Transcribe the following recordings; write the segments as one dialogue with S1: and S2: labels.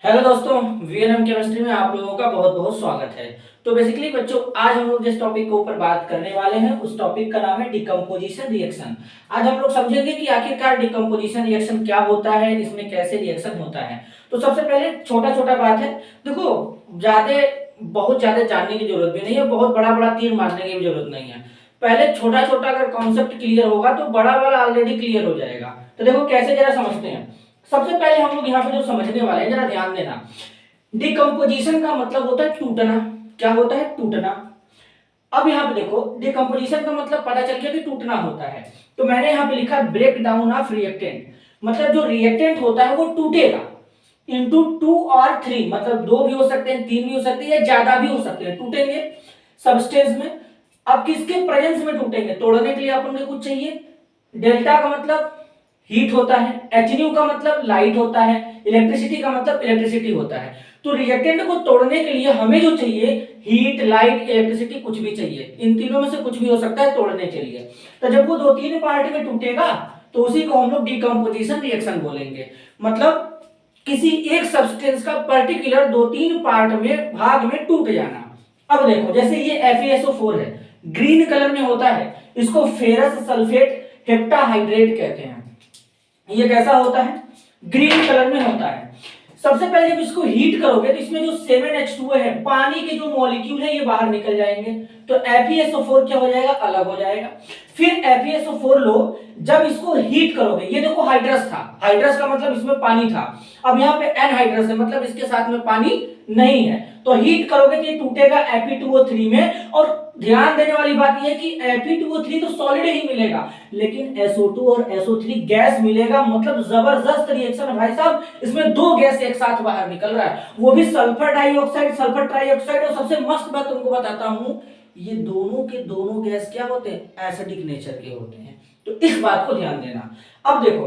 S1: Hello दोस्तों, VNM chemistry में आप लोगों का बहुत बहुत स्वागत है। तो बेसिकली बच्चों, आज हम लोग जिस टॉपिक के ऊपर बात करने वाले हैं उस टॉपिक का नाम है डिकम्पोजिशन रिएक्शन। आज हम लोग समझेंगे कि आखिरकार डिकम्पोजिशन रिएक्शन क्या होता है, इसमें कैसे रिएक्शन होता है। तो सबसे पहले छोटा छोटा बात है, देखो ज्यादा बहुत ज्यादा जानने की जरूरत भी नहीं है, बहुत बड़ा बड़ा तीर मारने की भी जरूरत नहीं है। पहले छोटा छोटा अगर कॉन्सेप्ट क्लियर होगा तो बड़ा वाला ऑलरेडी क्लियर हो जाएगा। तो देखो कैसे, जरा समझते हैं। सबसे पहले हम लोग यहाँ पे जो समझने वाले हैं, जरा ध्यान देना। डिकम्पोजिशन का मतलब होता है टूटना। क्या होता है? टूटना। अब यहाँ पे देखो, डिकम्पोजिशन का मतलब पता चल गया कि टूटना होता है। तो मैंने यहाँ पे लिखा ब्रेक डाउन ऑफ रिएक्टेंट, मतलब जो रिएक्टेंट होता है वो टूटेगा इंटू 2 और 3, मतलब 2 भी हो सकते हैं, 3 भी हो सकते हैं, या ज्यादा भी हो सकते हैं, टूटेंगे सबस्टेंस में। अब किसके प्रेजेंस में टूटेंगे? तोड़ने के लिए अपन को कुछ चाहिए। डेल्टा का मतलब हीट होता है, एच का मतलब लाइट होता है, इलेक्ट्रिसिटी का मतलब इलेक्ट्रिसिटी होता है। तो रिएक्टेंट को तोड़ने के लिए हमें जो चाहिए, हीट, लाइट, इलेक्ट्रिसिटी, कुछ भी चाहिए। इन तीनों में से कुछ भी हो सकता है तोड़ने के लिए। तो जब वो 2-3 पार्ट में टूटेगा तो उसी को हम लोग डिकम्पोजिशन रिएक्शन बोलेंगे। मतलब किसी एक सब्सटेंस का पर्टिकुलर 2-3 पार्ट में, भाग में टूट जाना। अब देखो, जैसे ये FeSO4 है, ग्रीन कलर में होता है, इसको फेरस सल्फेट हेप्टाहाइड्रेट कहते हैं। ये कैसा होता है? ग्रीन कलर में होता है। सबसे पहले जब इसको हीट करोगे तो इसमें जो 7H2 है, पानी के जो मॉलिक्यूल है, ये बाहर निकल जाएंगे। तो FeSO4 क्या हो जाएगा? अलग हो जाएगा। फिर FeSO4 लो, जब इसको हीट करोगे, ये देखो हाइड्रस था, हाइड्रस का मतलब इसमें पानी था। अब यहाँ पे एनहाइड्रस है, मतलब इसके साथ में पानी नहीं है। तो हीट करोगे तो ये टूटेगा Fe2O3 में। और ध्यान देने वाली बात यह है कि Fe2O3 तो सॉलिड ही मिलेगा, लेकिन SO2 और SO3 गैस मिलेगा। मतलब जबरदस्त रिएक्शन भाई साहब, इसमें 2 गैस एक साथ बाहर निकल रहा है, वो भी सल्फर डाइऑक्साइड, सल्फर ट्राइऑक्साइड। और सबसे मस्त बात तुमको बताता हूं, ये दोनों के दोनों गैस क्या होते हैं? एसिडिक नेचर के होते हैं। तो इस बात को ध्यान देना। अब देखो,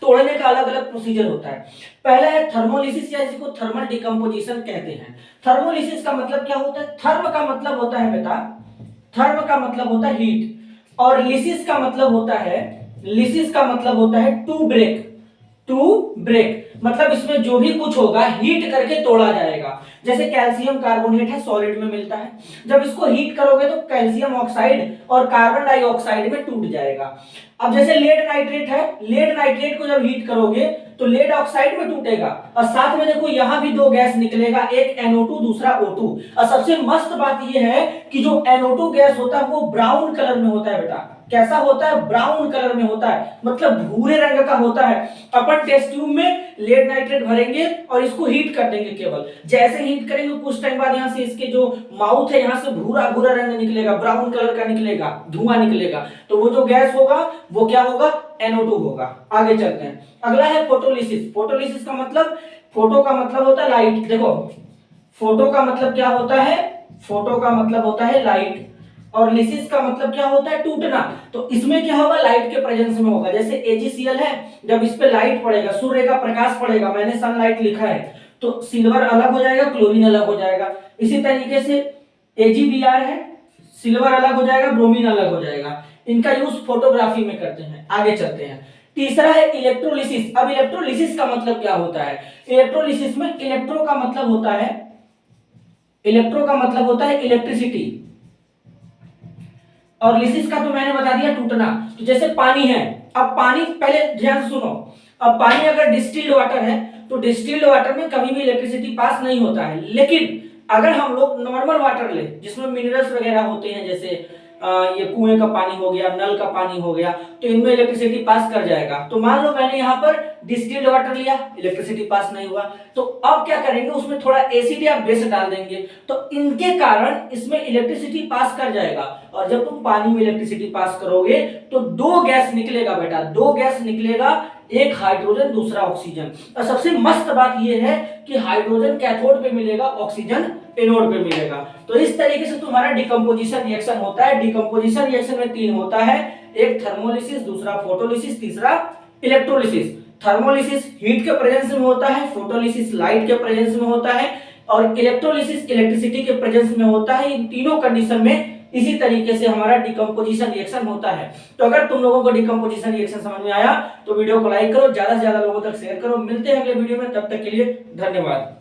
S1: तोड़ने का अलग अलग प्रोसीजर होता है। पहला है थर्मोलिसिस, या जिसको थर्मल डिकम्पोजिशन कहते हैं। थर्मोलिसिस का मतलब क्या होता है? थर्म का मतलब होता है बेटा, थर्म का मतलब होता है हीट, और लिसिस का मतलब होता है, लिसिस का मतलब होता है टू ब्रेक। टू ब्रेक मतलब इसमें जो भी कुछ होगा हीट करके तोड़ा जाएगा। जैसे कैल्शियम कार्बोनेट है, सॉलिड में मिलता है, जब इसको हीट करोगे तो कैल्शियम ऑक्साइड और कार्बन डाइऑक्साइड में टूट जाएगा। अब जैसे लेड नाइट्रेट है, लेड नाइट्रेट को जब हीट करोगे तो लेड ऑक्साइड में टूटेगा, और साथ में देखो यहां भी 2 गैस निकलेगा, एक NO2 दूसरा O2। और सबसे मस्त बात यह है कि जो NO2 गैस होता है वो ब्राउन कलर में होता है बेटा। कैसा होता है? ब्राउन कलर में होता है, मतलब भूरे रंग का होता है। अपन टेस्ट ट्यूब में लेड नाइट्रेट भरेंगे और इसको हीट कर देंगे। केवल जैसे हीट करेंगे कुछ टाइम बाद यहाँ से इसके जो माउथ है, यहाँ से भूरा भूरा रंग निकलेगा, ब्राउन कलर का निकलेगा, धुआं निकलेगा। तो वो जो गैस होगा वो क्या होगा? NO2 होगा। आगे चलते हैं। अगला है फोटोलिसिस। फोटोलिसिस का मतलब, फोटो का मतलब होता है लाइट। देखो, फोटो का मतलब क्या होता है? फोटो का मतलब होता है लाइट, और लिसिस का मतलब क्या होता है? टूटना। तो इसमें क्या होगा? लाइट के प्रेजेंस में होगा। जैसे AgCl है, जब इस पे लाइट पड़ेगा, सूर्य का प्रकाश पड़ेगा, मैंने सनलाइट लिखा है, तो सिल्वर अलग हो जाएगा, क्लोरीन अलग हो जाएगा। इसी तरीके से AgBr है, सिल्वर अलग हो जाएगा, ब्रोमीन अलग हो जाएगा। इनका यूज फोटोग्राफी में करते हैं। आगे चलते हैं। तीसरा है इलेक्ट्रोलिसिस। अब इलेक्ट्रोलिसिस का मतलब क्या होता है? इलेक्ट्रोलिसिस में इलेक्ट्रो का मतलब होता है, इलेक्ट्रो का मतलब होता है इलेक्ट्रिसिटी, और लिसिस का तो मैंने बता दिया टूटना। तो जैसे पानी है, अब पानी, पहले ध्यान से सुनो। अब पानी अगर डिस्टिल्ड वाटर है तो डिस्टिल्ड वाटर में कभी भी इलेक्ट्रिसिटी पास नहीं होता है। लेकिन अगर हम लोग नॉर्मल वाटर ले जिसमें मिनरल्स वगैरह होते हैं, जैसे ये कुएं का पानी हो गया, नल का पानी हो गया, तो इनमें इलेक्ट्रिसिटी पास कर जाएगा। तो मान लो मैंने यहाँ पर डिस्टिल्ड वाटर लिया, इलेक्ट्रिसिटी पास नहीं हुआ, तो अब क्या करेंगे? उसमें थोड़ा एसिड या बेस डाल देंगे, तो इनके कारण इसमें इलेक्ट्रिसिटी पास कर जाएगा। और जब तुम पानी में इलेक्ट्रिसिटी पास करोगे तो 2 गैस निकलेगा बेटा, 2 गैस निकलेगा, एक हाइड्रोजन दूसरा ऑक्सीजन। और सबसे मस्त बात यह है कि हाइड्रोजन कैथोड पे मिलेगा, ऑक्सीजन एनोड पे मिलेगा। तो इस तरीके से तुम्हारा डिकम्पोजिशन रिएक्शन होता है। डिकम्पोजिशन रिएक्शन में 3 होता है, एक थर्मोलिसिस, दूसरा फोटोलिसिस, तीसरा इलेक्ट्रोलिसिस। थर्मोलिसिस हीट के प्रेजेंस में होता है, फोटोलिसिस लाइट के प्रेजेंस में होता है, और इलेक्ट्रोलिसिस इलेक्ट्रिसिटी के प्रेजेंस में होता है। इन तीनों कंडीशन में इसी तरीके से हमारा डिकम्पोजिशन रिएक्शन होता है। तो अगर तुम लोगों को डिकम्पोजिशन रिएक्शन समझ में आया तो वीडियो को लाइक करो, ज्यादा से ज्यादा लोगों तक शेयर करो। मिलते हैं अगले वीडियो में, तब तक के लिए धन्यवाद।